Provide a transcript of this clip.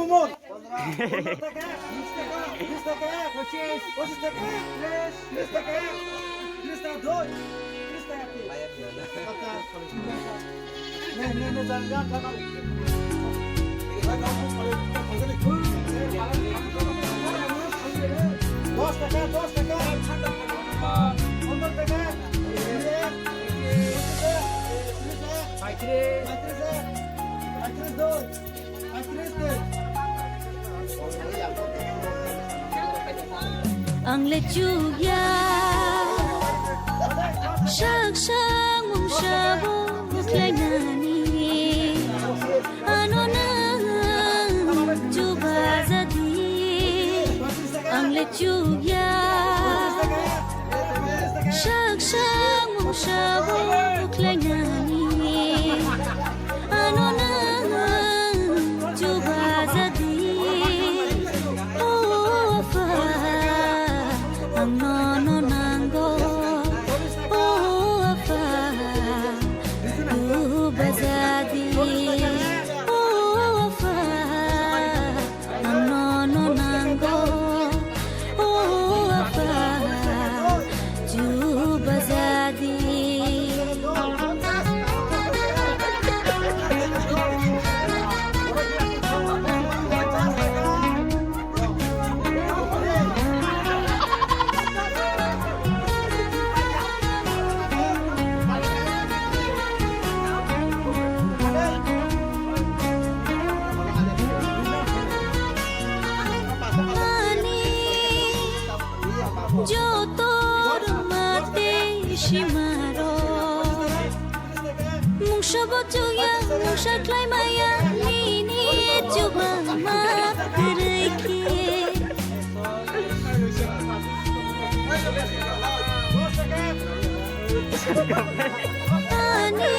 মোমন 15 টাকা 20 টাকা 25 টাকা 30 টাকা 30 টাকা 2 30 টাকা নে জান জান 10 টাকা 10 টাকা 15 টাকা Ang lechuya Shag shag mong shabo Muklaynani Ano na Jubazadi Ang lechuya Shag shag mong shabo Muklaynani Ano na Jubazadi Ang nono nango apa bazadi apa ang nono nango apa bazadi Jotor mate shimaro mung shabot juya mung shaklai maya nini juba mat reiki ani